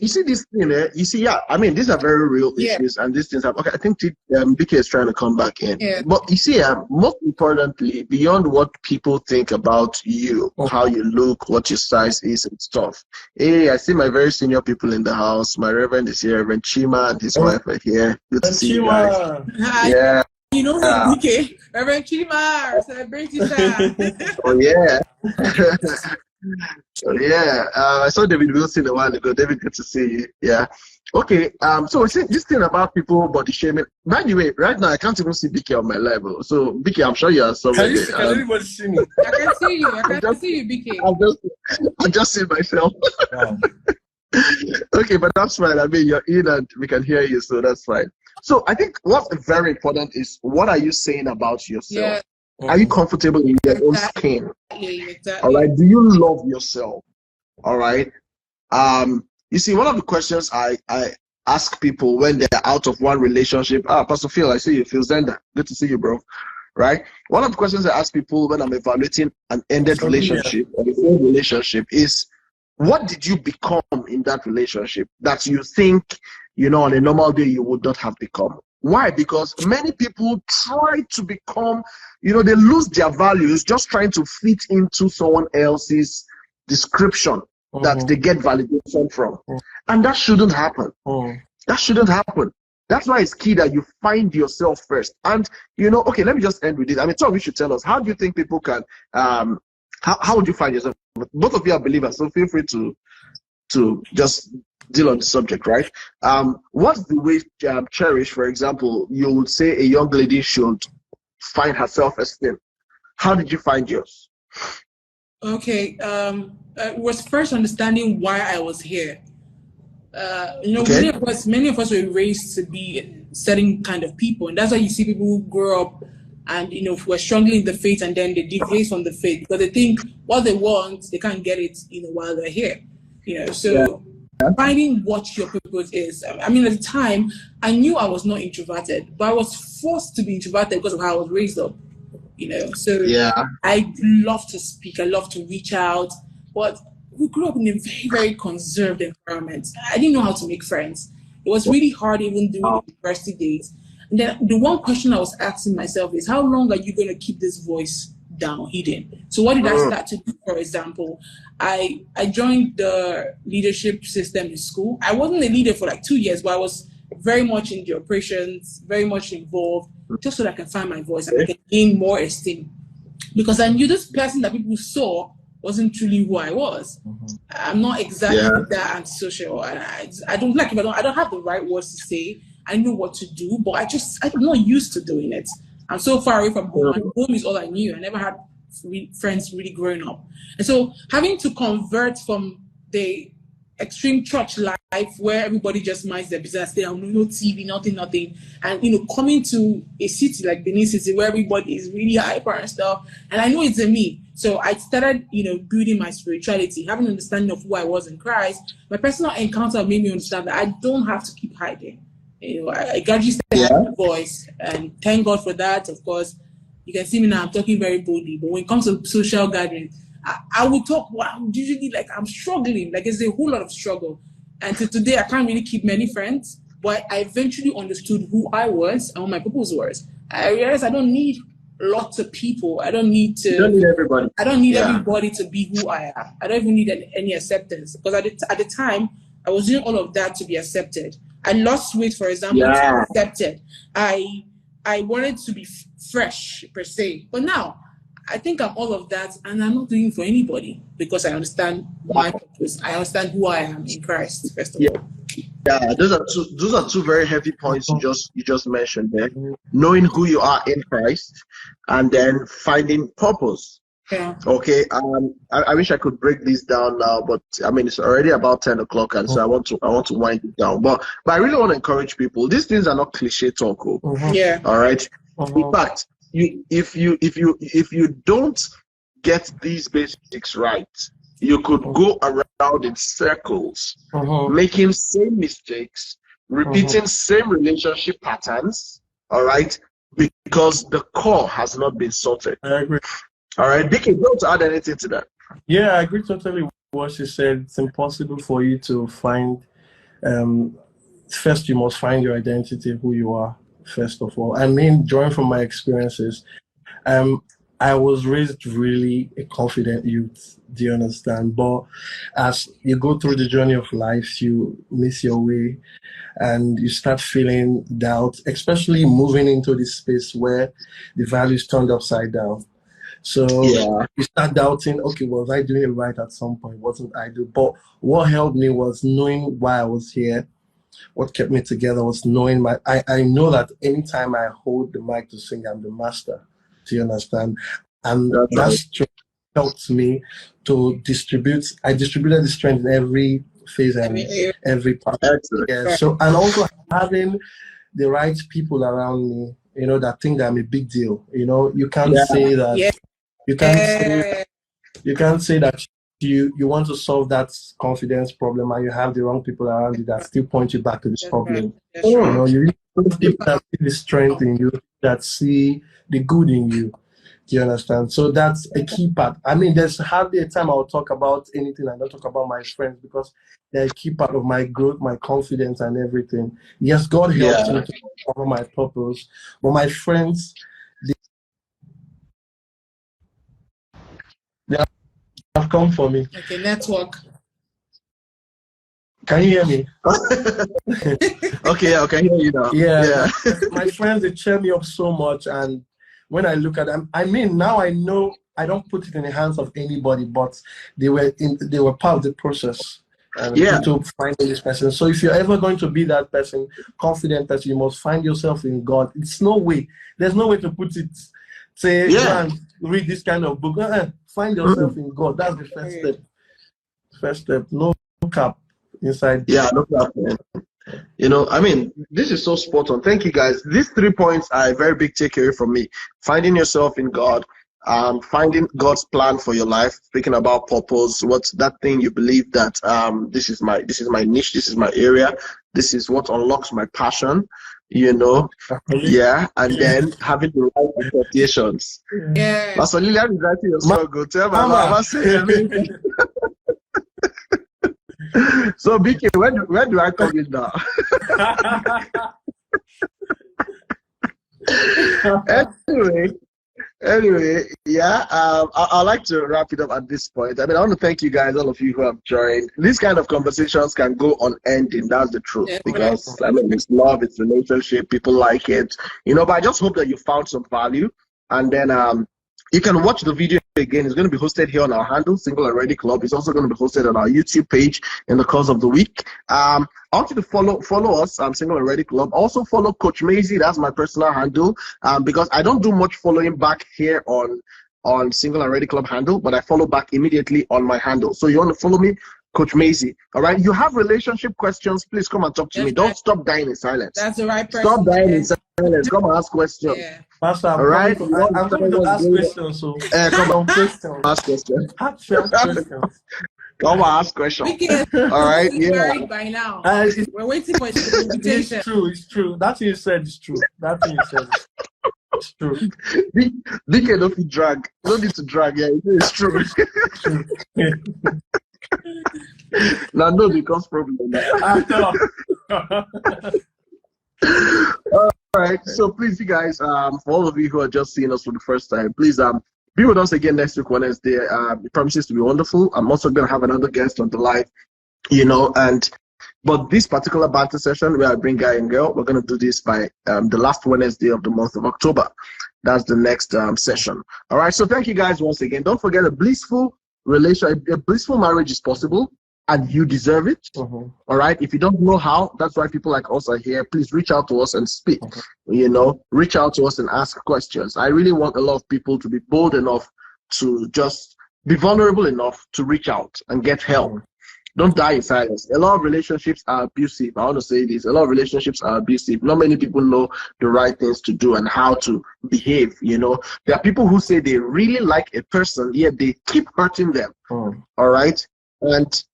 you see this thing there. These are very real issues, and these things have. Okay, I think BK is trying to come back in. Yeah. But you see, most importantly, beyond what people think about you, how you look, what your size is, and stuff. Hey, I see my very senior people in the house. My Reverend is here. Reverend Chima and his wife are here. Good to see you guys. Hi. Yeah. You know who BK? Reverend Chima, celebrity star. Oh yeah. I saw David Wilson a while ago. David, good to see you. Yeah. Okay. So we see this thing about people body shaming. By the way, right now I can't even see BK on my level. So BK, I'm sure you are somewhere. Can anybody see me? I can see you. I can see you, BK. I'm just seeing myself. Wow. Okay, but that's fine. You're in and we can hear you, so that's fine. So I think what's very important is what are you saying about yourself? Yeah. Are you comfortable in your own skin? Yeah, exactly. All right. Do you love yourself? All right. You see, one of the questions I ask people when they're out of one relationship. Pastor Phil, I see you. Phil Zender. Good to see you, bro. right? One of the questions I ask people when I'm evaluating an ended relationship or a failed relationship is, what did you become in that relationship that you think, on a normal day you would not have become? Why? Because many people try to become, they lose their values just trying to fit into someone else's description that they get validation from. And that shouldn't happen. That shouldn't happen. That's why it's key that you find yourself first. And, okay, let me just end with this. I mean, Tom, you should tell us, how do you think people can, how would you find yourself? Both of you are believers, so feel free to just deal on the subject, right? What's the way, Cherish, for example, you would say a young lady should find her self-esteem? How did you find yours? Okay, it was first understanding why I was here. Okay. Many of us were raised to be certain kind of people, and that's why you see people who grow up and we're struggling in the faith, and then they deviate from the faith because they think what they want they can't get it while they're here. So finding what your purpose is. I mean, at the time I knew I was not introverted, but I was forced to be introverted because of how I was raised up. So I love to speak, I love to reach out, but we grew up in a very, very conserved environment. I didn't know how to make friends. It was really hard even during the university days. And then the one question I was asking myself is, how long are you going to keep this voice down, hidden? So what did I start to do? For example, I joined the leadership system in school. I wasn't a leader for like 2 years, but I was very much in the operations, very much involved, just so that I can find my voice and I can gain more esteem. Because I knew this person that people saw wasn't truly who I was. I'm not exactly that antisocial. I don't like if I don't have the right words to say. I know what to do, but I'm not used to doing it. I'm so far away from home, and home is all I knew. I never had friends really growing up. And so having to convert from the extreme church life where everybody just minds their business, they have no TV, nothing, and coming to a city like Benin City where everybody is really hyper and stuff, and I know it's in me. So I started, building my spirituality, having an understanding of who I was in Christ. My personal encounter made me understand that I don't have to keep hiding. I gradually started having a voice, and thank God for that. Of course, you can see me now, I'm talking very boldly, but when it comes to social gatherings, I will talk, usually like I'm struggling, like it's a whole lot of struggle. And to today, I can't really keep many friends, but I eventually understood who I was and what my purpose was. I realized I don't need lots of people. I don't need to. You don't need everybody. I don't need everybody to be who I am. I don't even need any acceptance, because at the time, I was doing all of that to be accepted. I lost weight, for example, to be accepted. I wanted to be fresh per se, but now I think I'm all of that, and I'm not doing it for anybody because I understand my purpose. I understand who I am in Christ, first of all. Yeah, those are two very heavy points you just mentioned there. Knowing who you are in Christ, and then finding purpose. Yeah. Okay. I wish I could break this down now, but I mean it's already about 10 o'clock, and so I want to wind it down. But I really want to encourage people. These things are not cliche talk. Yeah. All right. In fact, if you don't get these basics right, you could go around in circles, making same mistakes, repeating same relationship patterns. All right, because the core has not been sorted. I agree. All right, Beekayffg, don't add anything to that. Yeah, I agree totally with what she said. It's impossible for you to find. First, you must find your identity, who you are. First of all, I mean, drawing from my experiences, I was raised really a confident youth. Do you understand? But as you go through the journey of life, you miss your way, and you start feeling doubt, especially moving into this space where the values turned upside down. So you start doubting, okay, was I doing it right at some point? Wasn't I do? But what helped me was knowing why I was here. What kept me together was knowing I know that anytime I hold the mic to sing, I'm the master. Do you understand? And that's helped me to distribute. I distributed the strength in every phase and every part. Yeah. So, and also having the right people around me, that think that I'm a big deal. You can't say that. Yeah. You can't say that you want to solve that confidence problem and you have the wrong people around you that still point you back to this problem. You really People that see the strength in you, that see the good in you. Do you understand? So that's a key part. I mean, there's hardly a time I'll talk about anything I don't talk about my friends, because they're a key part of my growth, my confidence, and everything. Yes, God helps me to cover my purpose, but my friends, they have come for me. Okay, network. Can you hear me? Okay, yeah, I can hear you now. Yeah. My friends, they cheer me up so much, and when I look at them, I mean, now I know I don't put it in the hands of anybody, but they were part of the process. To find this person. So if you're ever going to be that person, confident person, you must find yourself in God. There's no way to put it. Say, go and read this kind of book. Find yourself in God. That's the first step. First step. No cap inside. Yeah, no cap. You know, I mean, this is so spot on. Thank you, guys. These 3 points are a very big takeaway from me. Finding yourself in God, finding God's plan for your life, speaking about purpose, what's that thing you believe that this is my niche, this is my area, this is what unlocks my passion, you know. And then having the right expectations. Pastor Lillian is writing your struggle. Tell my mama say. So BK, where do I come in now? Anyway, I'd like to wrap it up at this point. I mean, I want to thank you guys, all of you who have joined. These kind of conversations can go unending. That's the truth. Because I mean, it's love, it's relationship, people like it, you know. But I just hope that you found some value, and then you can watch the video again. It's going to be hosted here on our handle, Single and Ready Club. It's also going to be hosted on our YouTube page in the course of the week. I want you to follow us, Single and Ready Club. Also follow Coach Maisie. That's my personal handle, because I don't do much following back here on Single and Ready Club handle, but I follow back immediately on my handle. So you want to follow me, Coach Maisie. All right. You have relationship questions, please come and talk to me. Don't stop dying in silence. That's the right person. Stop dying in silence. Come and ask questions. Pastor, all right. I'm going to ask questions. So come on, questions. Ask questions. Questions. Come on, ask questions. All right. Married by now. We're waiting for his invitation. It's true. That thing you said is true. It's true. BK don't be drag. No need to drag. Yeah, it's true. Now, no, becomes problem. All right. So please, you guys, for all of you who are just seeing us for the first time, please be with us again next week Wednesday. It promises to be wonderful. I'm also going to have another guest on the live, you know, but this particular banter session where I bring guy and girl, we're going to do this by the last Wednesday of the month of October. That's the next session. All right. So thank you guys once again. Don't forget, a blissful marriage is possible, and you deserve it. All right. If you don't know how, that's why people like us are here. Please reach out to us and speak. You know, reach out to us and ask questions. I really want a lot of people to be bold enough to just be vulnerable enough to reach out and get help. Don't die in silence. A lot of relationships are abusive. I want to say this. A lot of relationships are abusive. Not many people know the right things to do and how to behave. You know, there are people who say they really like a person, yet they keep hurting them. All right. And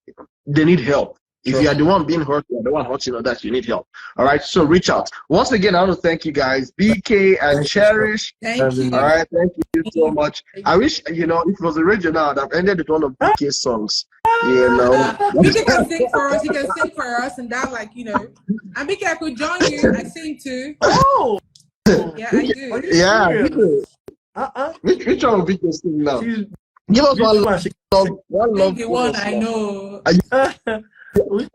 they need help. If you are the one being hurt, you are the one hurting others, you need help. All right. So reach out. Once again, I want to thank you guys. Beekayffg and Cherish. Thank you. All right. Thank you so much. I wish, you know, if it was original, I'd have ended with one of Beekay's songs. You know. Beekay can sing for us. He can sing for us, and that, like, you know. And Beekay, I could join you. I sing too. Oh. Yeah, I do. Yeah. Which one will Beekay sing now? Give us one love. One I know.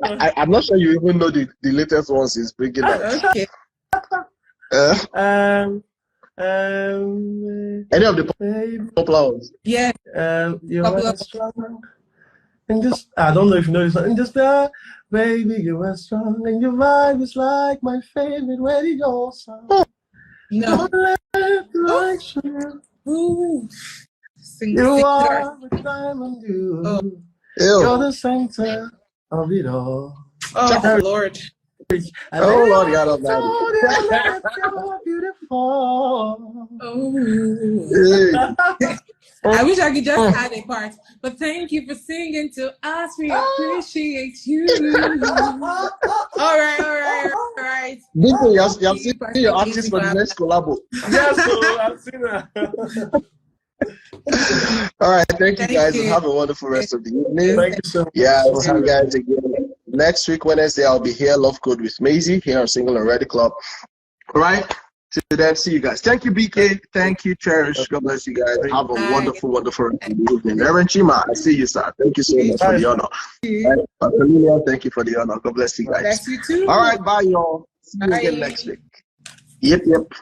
I'm not sure you even know the latest ones he's bringing out. Okay. Any of the popular ones? Yeah. You were strong, and just I don't know if you know this song. And just baby, you were strong, and your vibe was like my favorite radio song. No. Ooh. You are the diamond you. You're the center of it all. Oh, Lord. Oh, Lord God Almighty. You're beautiful. Oh. I wish I could just add a part. But thank you for singing to us. We appreciate you. All right. Bingo, you have seen your artist for the next collabo. Yes, so I've seen that. All right, thank you guys, and have a wonderful rest of the evening. Thank you so much. Yeah, we'll see you guys again next week, Wednesday. I'll be here, Love Code with Maisie, here on Single and Ready Club. All right, till then, see you guys. Thank you, BK. Thank you, Cherish. God bless you guys. Have a wonderful rest of the evening. Reverend Chima, I see you, sir. Thank you so much for the honor. And thank you for the honor. God bless you guys. Bless you too. All right, bye, y'all. See you again next week. Yep.